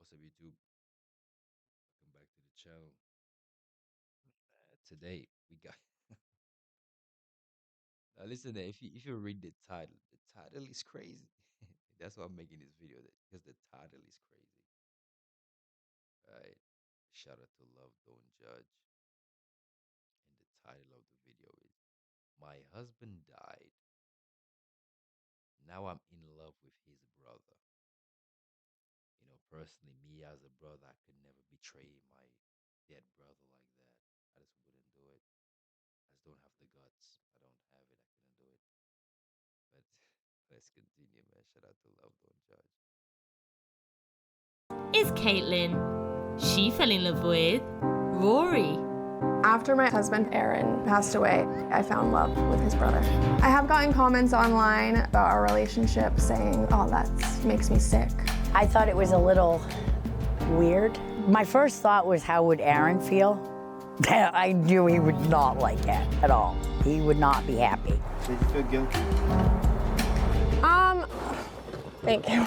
what's up, YouTube? Welcome back to the channel. Today we got. Now listen, if you read the title is crazy. That's why I'm making this video because the title is crazy. Right? Shout out to Love Don't Judge, and the title of the video is "My Husband Died. Now I'm in love with his brother." Personally, me as a brother, I could never betray my dead brother like that. I just wouldn't do it. I just don't have the guts. I don't have it. I couldn't do it. But let's continue, man. Shout out to Love Don't Judge. Is Caitlin. She fell in love with Rory. After my husband, Aaron, passed away, I found love with his brother. I have gotten comments online about our relationship saying, oh, that makes me sick. I thought it was a little weird. My first thought was, how would Aaron feel? I knew he would not like it at all. He would not be happy. Did you feel guilty? Thank you.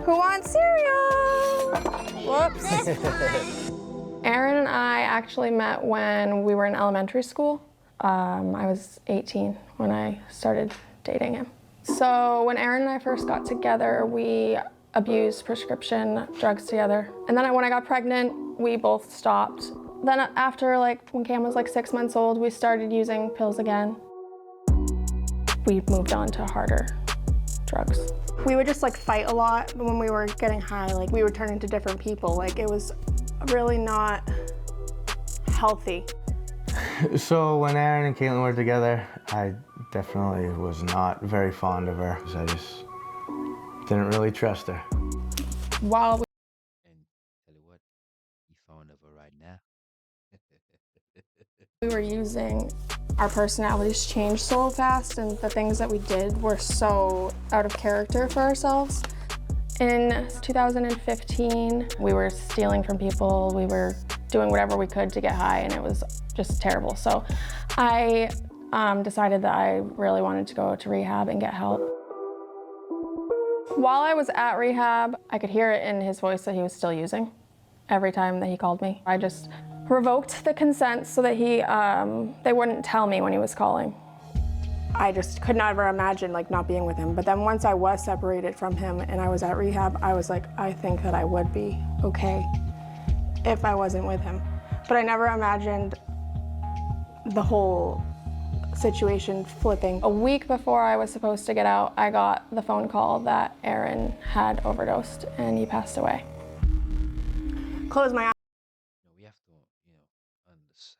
Who wants cereal? Whoops. Aaron and I actually met when we were in elementary school. I was 18 when I started dating him. So when Aaron and I first got together, we abused prescription drugs together. And then when I got pregnant, we both stopped. Then after, when Cam was 6 months old, we started using pills again. We moved on to harder drugs. We would just fight a lot when we were getting high. We would turn into different people. It was really not healthy. So when Aaron and Caitlin were together, I definitely was not very fond of her. I just didn't really trust her. While And tell you what, he found of her right now. we were using, our personalities changed so fast, and the things that we did were so out of character for ourselves. In 2015, we were stealing from people. We were doing whatever we could to get high, and it was just terrible. So I decided that I really wanted to go to rehab and get help. While I was at rehab, I could hear it in his voice that he was still using every time that he called me. I just revoked the consent so that they wouldn't tell me when he was calling. I just could never imagine not being with him. But then once I was separated from him and I was at rehab, I was like, I think that I would be okay if I wasn't with him. But I never imagined the whole situation flipping. A week before I was supposed to get out, I got the phone call that Aaron had overdosed and he passed away. Close my eyes. We have to,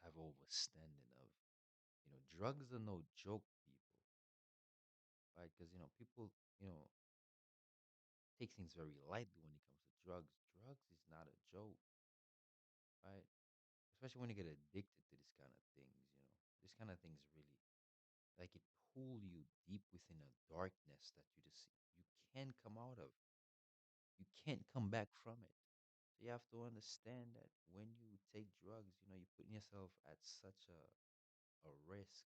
have understanding of, drugs are no joke, people, right? Because people, take things very lightly when it comes to drugs. Drugs is not a joke, right? Especially when you get addicted to this kind of things. This kind of things really it pull you deep within a darkness that you can't come out of. You can't come back from it. So you have to understand that when you take drugs, you're putting yourself at such a risk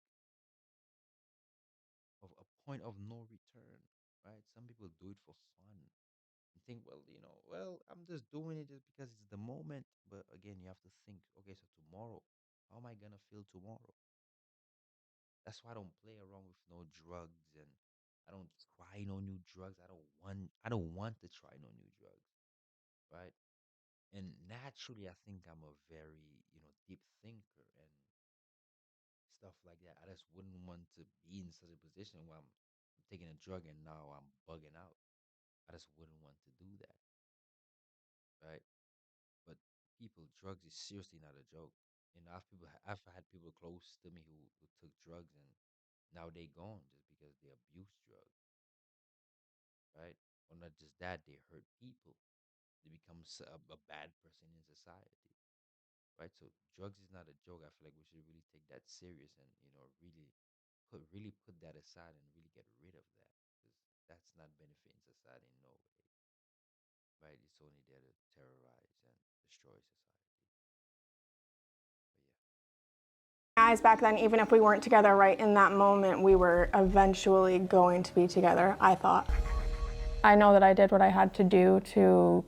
of a point of no return, right? Some people do it for fun and think, well, I'm just doing it just because it's the moment. But again, you have to think, okay, so tomorrow, how am I gonna feel tomorrow? That's why I don't play around with no drugs, and I don't try no new drugs. I don't want to try no new drugs, right? And naturally, I think I'm a very, deep thinker and stuff like that. I just wouldn't want to be in such a position where I'm taking a drug and now I'm bugging out. I just wouldn't want to do that, right? But people, drugs is seriously not a joke. I've had people close to me who took drugs and now they gone just because they abuse drugs, right? Or not just that, they hurt people. They become a bad person in society, right? So drugs is not a joke. I feel like we should really take that serious and really put that aside and really get rid of that, because that's not benefiting society in no way, right? It's only there to terrorize and destroy society. But yeah. Eyes back then, even if we weren't together right in that moment, we were eventually going to be together, I thought. I know that I did what I had to do to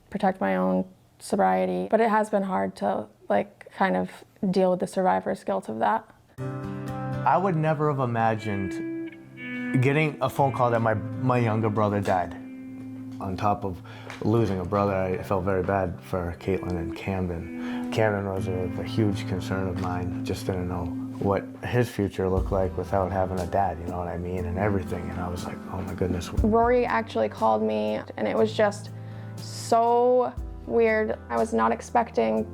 protect my own sobriety, but it has been hard to kind of deal with the survivor's guilt of that. I would never have imagined getting a phone call that my younger brother died. On top of losing a brother, I felt very bad for Caitlin and Camden. Camden was a huge concern of mine. Just didn't know what his future looked like without having a dad, you know what I mean, and everything. And I was like, oh my goodness. Rory actually called me, and it was just so weird. I was not expecting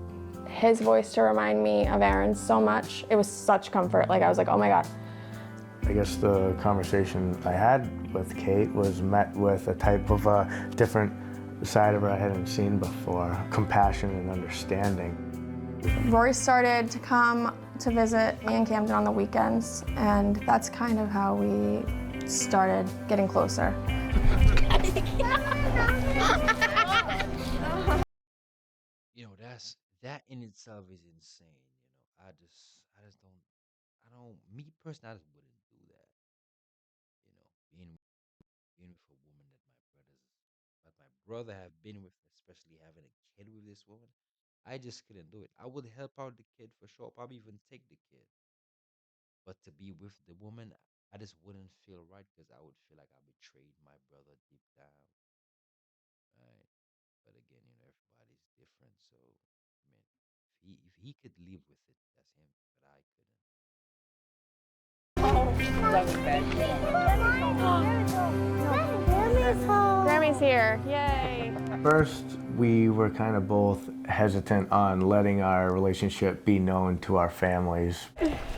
his voice to remind me of Aaron's so much. It was such comfort. I was like, oh my God. I guess the conversation I had with Kate was met with a type of a different side of her I hadn't seen before, compassion and understanding. Rory started to come to visit me and Camden on the weekends, and that's kind of how we started getting closer. That in itself is insane. Me personally, I just wouldn't do that. Being with a woman that my brother have been with, especially having a kid with this woman, I just couldn't do it. I would help out the kid for sure, probably even take the kid, but to be with the woman, I just wouldn't feel right because I would feel like I betrayed my brother deep down, right? But again, everybody's different, so I mean, if he could live with it, that's him, but I couldn't. Grammy's here, yay. First, we were kind of both hesitant on letting our relationship be known to our families.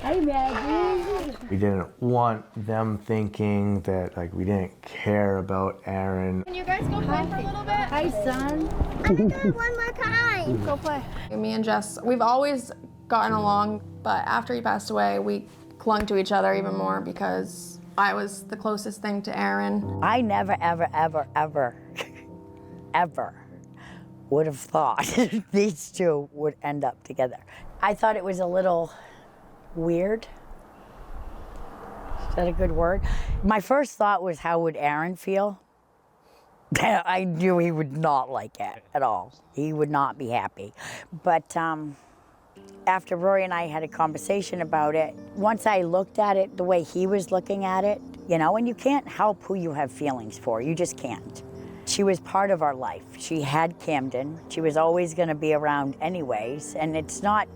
Hey, Maggie. We didn't want them thinking that we didn't care about Aaron. Can you guys go play for a little bit? Hi, son. I'm gonna do it one more time. Go play. Me and Jess, we've always gotten along, but after he passed away, we clung to each other even more because I was the closest thing to Aaron. I never, ever, ever, ever, ever would have thought these two would end up together. I thought it was a little weird. Is that a good word? My first thought was, how would Aaron feel? I knew he would not like it at all. He would not be happy. But after Rory and I had a conversation about it, once I looked at it the way he was looking at it, and you can't help who you have feelings for. You just can't. She was part of our life. She had Camden. She was always going to be around anyways, and it's not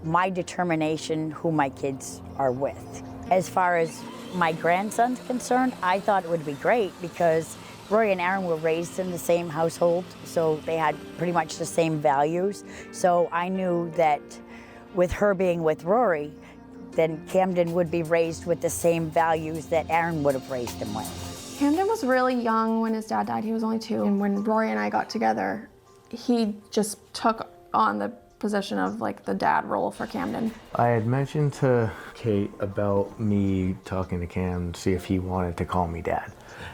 my determination who my kids are with. As far as my grandson's concerned, I thought it would be great because Rory and Aaron were raised in the same household, so they had pretty much the same values. So I knew that with her being with Rory, then Camden would be raised with the same values that Aaron would have raised him with. Camden was really young when his dad died. He was only 2. And when Rory and I got together, he just took on the position of the dad role for Camden. I had mentioned to Kate about me talking to Cam to see if he wanted to call me dad.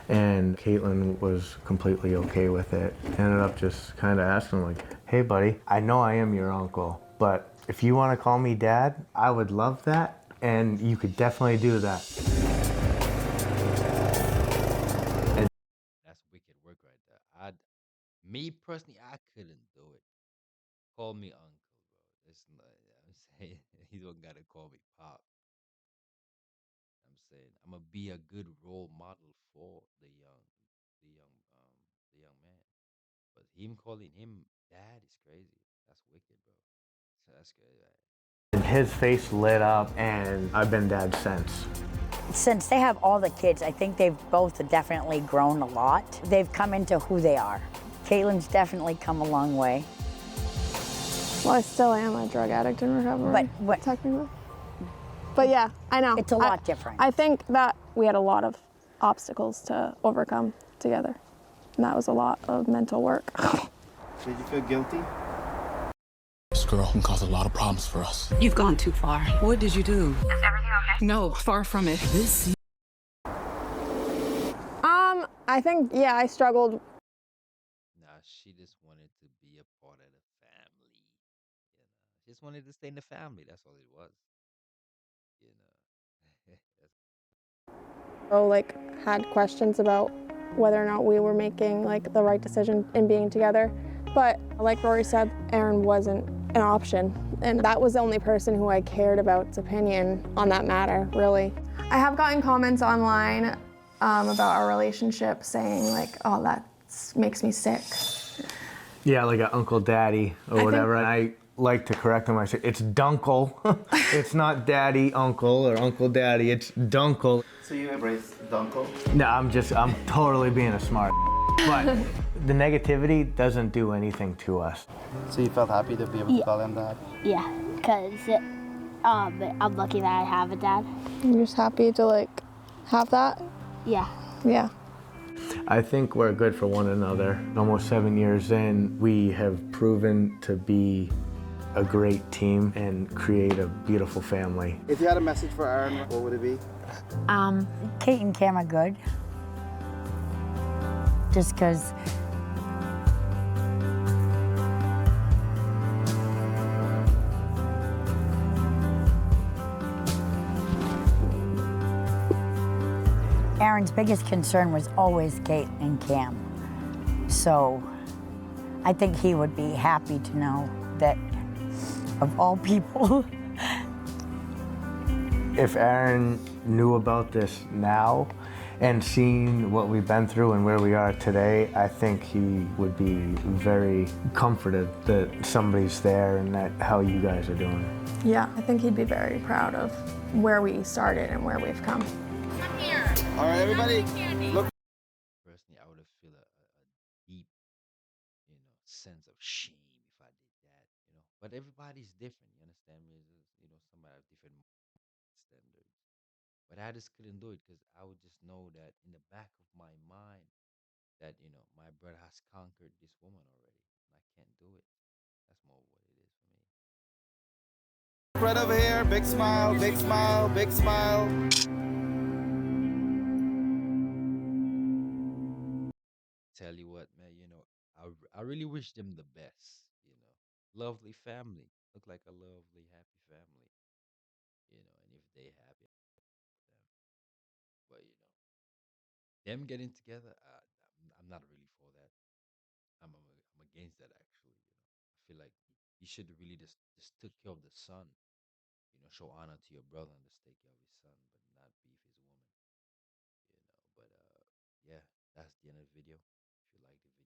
And Caitlin was completely okay with it. Ended up just kind of asking hey buddy, I know I am your uncle, but if you want to call me dad, I would love that, and you could definitely do that. That's wicked work right there. Me personally, I couldn't do it. Call me uncle, bro. It's not. I'm saying he don't gotta call me pop. I'm saying I'm gonna be a good role model for the young, the young man. But him calling him dad is crazy. That's wicked, bro. So that's good. Right? And his face lit up, and I've been dad since. Since they have all the kids, I think they've both definitely grown a lot. They've come into who they are. Caitlin's definitely come a long way. Well, I still am a drug addict in recovery, But technically. But yeah, I know. It's a lot different. I think that we had a lot of obstacles to overcome together. And that was a lot of mental work. Did you feel guilty? This girl can cause a lot of problems for us. You've gone too far. What did you do? Is everything okay? No, far from it. This. I think, yeah, I struggled. Nah, she just wanted to be a part of the family. She just wanted to stay in the family. That's all it was. You know. Had questions about whether or not we were making like the right decision in being together. But like Rory said, Aaron wasn't an option, and that was the only person who I cared about's opinion on that matter, really. I have gotten comments online about our relationship saying like, oh, that makes me sick. Yeah, like a Uncle Daddy or whatever. And I like to correct him. I say, it's Dunkle. It's not Daddy Uncle or Uncle Daddy. It's Dunkle. So you embrace Dunkel? No, I'm totally being a smart. But the negativity doesn't do anything to us. So you felt happy to be able to call him dad? Yeah, because I'm lucky that I have a dad. You're just happy to like have that? Yeah. Yeah. I think we're good for one another. Almost 7 years in, we have proven to be a great team and create a beautiful family. If you had a message for Aaron, what would it be? Kate and Cam are good. Just because Aaron's biggest concern was always Kate and Cam. So I think he would be happy to know that, of all people, If Aaron knew about this now and seen what we've been through and where we are today, I think he would be very comforted that somebody's there and that how you guys are doing. Yeah, I think he'd be very proud of where we started and where we've come. All right, everybody, look. Personally, I would have feel a deep, sense of shame if I did that. But everybody's different. You understand me? Somebody have different standards. But I just couldn't do it because I would just know that in the back of my mind that my brother has conquered this woman already, and I can't do it. That's more what it is for me. Right over here, big smile, big smile, big smile. Tell you what, man. I really wish them the best. Lovely family, look like a lovely, happy family. And if they happy, them. But them getting together, I'm not really for that. I'm against that actually. I feel like you should really just take care of the son. Show honor to your brother and just take care of his son, but not beef his woman. But yeah, that's the end of the video. If you like the video.